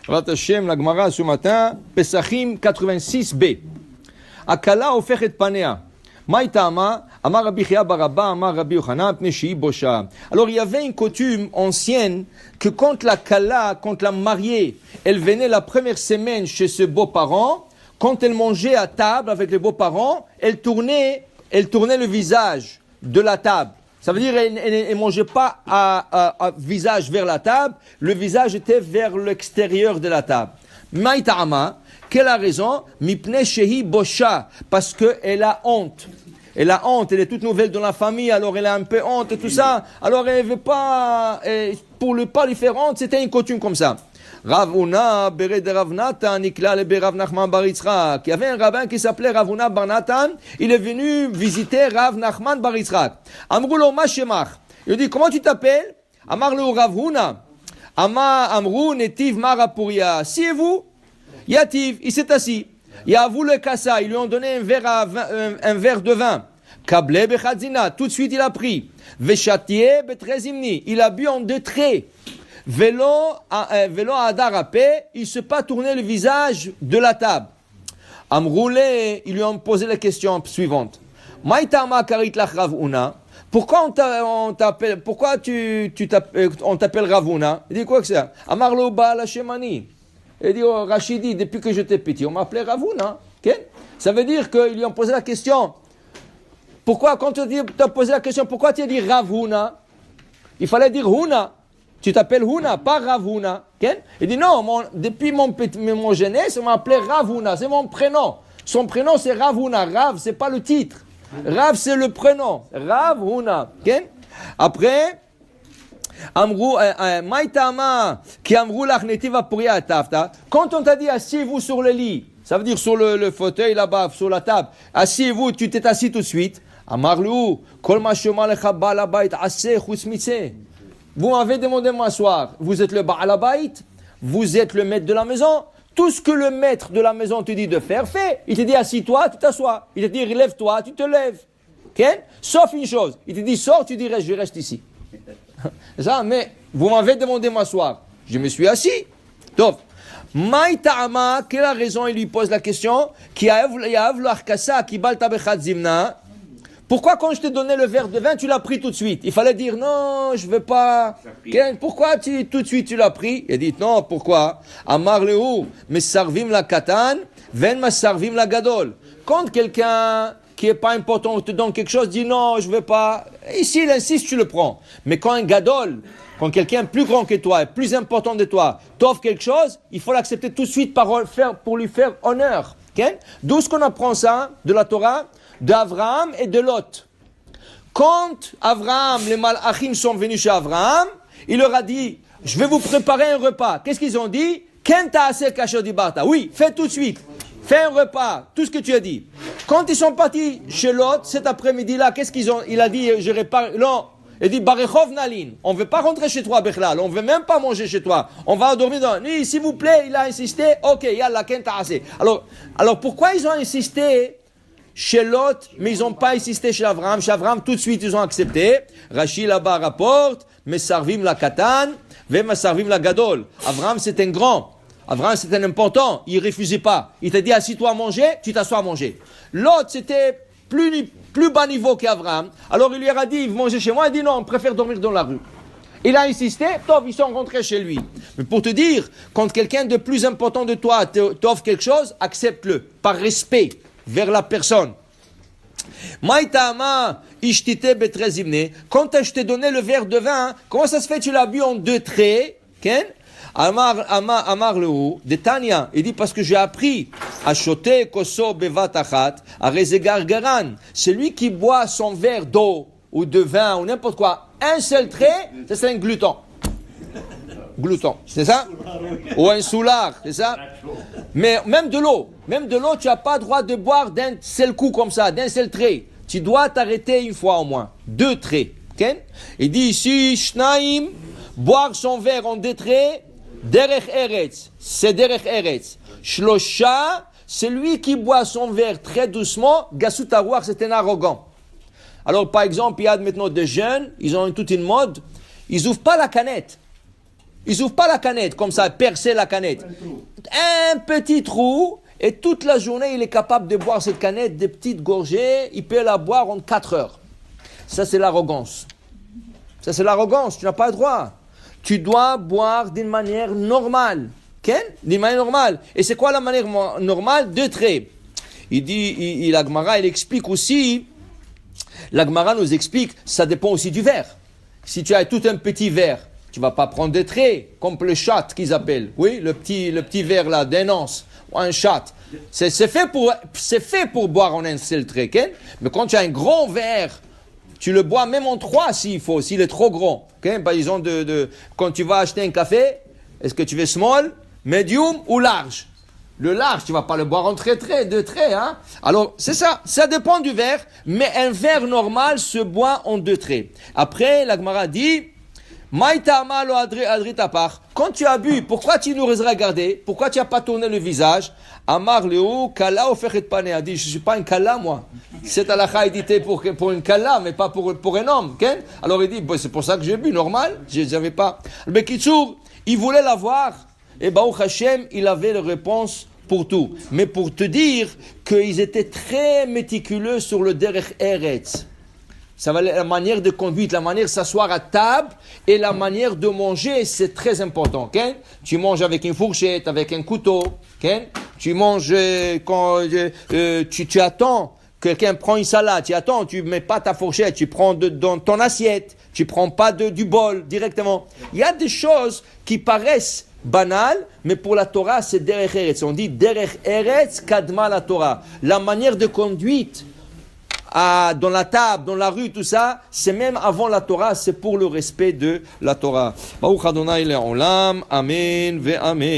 Rat Hashem, la Gemara ce matin, Pesachim 86b. Akala hofechet panea. Maïtama, Amar Rabbi Chia Barabba, Amar Rabbi Yochanan, Pnei Shehi Bosha. Alors il y avait une coutume ancienne que quand la Kala, quand la mariée, elle venait la première semaine chez ses beaux-parents, quand elle mangeait à table avec les beaux-parents, elle tournait le visage de la table. Ça veut dire qu'elle ne mangeait pas à visage vers la table, le visage était vers l'extérieur de la table. Maïtama, quelle a raison? Mipnei Shehi Bosha, parce qu'elle a honte. Elle a honte, elle est toute nouvelle dans la famille, alors elle a un peu honte et tout ça. Alors elle ne veut pas, pour ne pas lui faire honte, c'était une coutume comme ça. Rav Huna, Bere de Rav Natan, Nikla le Rav Nachman bar Yitzchak. Il y avait un rabbin qui s'appelait Rav Huna bar Natan, il est venu visiter Rav Nachman bar Yitzchak. Amrou lo ma shemach. Il dit, comment tu t'appelles? Amar lo Rav Huna. Amrou netiv marapuria. Si et vous? Yativ, il s'est assis. Yavu le kassa, ils lui ont donné un verre de vin. Kable bechadzina, tout de suite il a pris. Veshatie betrezimni, il a bu en 2 traits. Velo adarapé, il ne s'est pas tourné le visage de la table. Amroulé, ils lui ont posé la question suivante. Maïtama karit lach Ravuna. Pourquoi on t'appelle Rav Huna? Il dit quoi que c'est? Amarlo Baal Shemani. Il dit, oh, Rachidi, depuis que j'étais petit, on m'appelait Rav Huna. Okay? Ça veut dire qu'ils lui ont posé la question. Pourquoi, quand tu as posé la question, pourquoi tu as dit Rav Huna? Il fallait dire Huna. Tu t'appelles Huna, pas Rav Huna. Okay? Il dit, non, depuis mon jeunesse, on m'appelait Rav Huna. C'est mon prénom. Son prénom, c'est Rav Huna. Rav, c'est pas le titre. Rav, c'est le prénom. Rav Huna. Okay? Après, Maïtama, qui amrou l'achnetiva puria tafta. Quand on t'a dit asseyez-vous sur le lit, ça veut dire sur le fauteuil là-bas, sur la table, asseyez-vous, tu t'es assis tout de suite. Amarlou, kol ma shoma lecha baal habayit aseh chutz mitzeh. Vous m'avez demandé de m'asseoir. Vous êtes le baal habayit, vous êtes le maître de la maison. Tout ce que le maître de la maison te dit de faire, fais. Il te dit assis-toi, tu t'assois. Il te dit relève-toi, tu te lèves. Okay? Sauf une chose, il te dit sors, tu dis je reste ici. Ça, mais vous m'avez demandé de m'asseoir. Je me suis assis. Donc, Maïtama, quelle raison il lui pose la question? Pourquoi quand je t'ai donné le verre de vin, tu l'as pris tout de suite? Il fallait dire non, je ne veux pas. Pourquoi tout de suite tu l'as pris? Il dit non, pourquoi? Amar lehu, mais sarvim la katan, ven ma sarvim la gadol. Quand quelqu'un qui n'est pas important te donne quelque chose, dit non, je ne veux pas. Ici, il insiste, tu le prends. Mais quand un gadol, quand quelqu'un plus grand que toi, plus important de toi, t'offre quelque chose, il faut l'accepter tout de suite pour lui faire honneur. Okay? D'où est-ce qu'on apprend ça de la Torah? D'Avraham et de Lot. Quand Avraham, les Malachim sont venus chez Avraham, il leur a dit, je vais vous préparer un repas. Qu'est-ce qu'ils ont dit? Kenta ase kasher dibarta. Oui, fais tout de suite. Fais un repas, tout ce que tu as dit. Quand ils sont partis chez Lot, cet après-midi-là, qu'est-ce qu'ils ont? Il a dit, je répare. Non, il dit, Barechov Nalin, on ne veut pas rentrer chez toi, Bechlal, on ne veut même pas manger chez toi. On va dormir dans. Oui, s'il vous plaît, il a insisté. Ok, yalla, kenta ase. Alors pourquoi ils ont insisté chez Lot, mais ils n'ont pas insisté chez Avraham? Chez Avraham, tout de suite, ils ont accepté. Rachid là-bas rapporte, Mesarvim la katan, Mesarvim la gadol. Avraham, c'est un grand. Avraham, c'était un important. Il ne refusait pas. Il t'a dit, assis-toi à manger, tu t'assois à manger. L'autre, c'était plus bas niveau qu'Avraham. Alors, il lui a dit, vous mangez chez moi. Il dit, non, on préfère dormir dans la rue. Il a insisté, ils sont rentrés chez lui. Mais pour te dire, quand quelqu'un de plus important de toi t'offre quelque chose, accepte-le, par respect vers la personne. Maïtama, ishtite betrezimne. Quand je t'ai donné le verre de vin, comment ça se fait, tu l'as bu en 2 traits? Ken? Amar lehu, de Tanya, il dit parce que j'ai appris à choter koso bevatachat, à rezegargaran, celui qui boit son verre d'eau ou de vin ou n'importe quoi, un seul trait, ça c'est un glouton. Glouton, c'est ça? Ou un soulard, c'est ça? Mais même de l'eau, tu n'as pas le droit de boire d'un seul coup comme ça, d'un seul trait. Tu dois t'arrêter une fois au moins, 2 traits. Okay? Il dit ici, shnaim, boire son verre en 2 traits, derech eretz, c'est derech eretz. Shlosha, celui qui boit son verre très doucement, gasut aruach, c'est un arrogant. Alors par exemple, il y a maintenant des jeunes, ils ont toute une mode, ils n'ouvrent pas la canette. Ils ouvrent pas la canette, comme ça, percer la canette. Un petit trou, et toute la journée, il est capable de boire cette canette, des petites gorgées, il peut la boire en 4 heures. Ça, c'est l'arrogance. Ça, c'est l'arrogance, tu n'as pas le droit. Tu dois boire d'une manière normale. D'une manière normale. Et c'est quoi la manière normale? 2 traits. Il dit, la Gemara, il explique aussi, la Gemara nous explique, ça dépend aussi du verre. Si tu as tout un petit verre, tu vas pas prendre 2 traits, comme le chat qu'ils appellent. Oui, le petit verre là, d'un once, ou un chat. C'est fait pour boire en un seul trait. Mais quand tu as un grand verre, tu le bois même en 3 s'il faut, s'il est trop grand. Par exemple, quand tu vas acheter un café, est-ce que tu veux small, medium ou large? Le large, tu ne vas pas le boire en 2 traits. Hein? Alors, c'est ça. Ça dépend du verre, mais un verre normal se boit en 2 traits. Après, la Gemara dit, quand tu as bu, pourquoi tu nous as regardé? Pourquoi tu n'as pas tourné le visage? Amar Leo, Kala ofechet pane. A dit, je ne suis pas un Kala, moi. Cette halakha est dite pour une Kala, mais pas pour un homme. Okay? Alors il dit, c'est pour ça que j'ai bu, normal. Je n'avais pas. Le Kitsour, il voulait l'avoir. Et Baruch Hashem, il avait la réponse pour tout. Mais pour te dire qu'ils étaient très méticuleux sur le derech eretz. Ça va la manière de conduite, la manière de s'asseoir à table et la manière de manger, c'est très important. Okay? Tu manges avec une fourchette, avec un couteau. Okay? Tu manges quand tu attends. Quelqu'un prend une salade, tu attends, tu mets pas ta fourchette, tu prends dans ton assiette, tu prends pas du bol directement. Il y a des choses qui paraissent banales, mais pour la Torah, c'est derech eretz. On dit derech eretz kadma la Torah. La manière de conduite dans la table, dans la rue, tout ça, c'est même avant la Torah, c'est pour le respect de la Torah. Baruch Adonai le'olam, amen ve amen.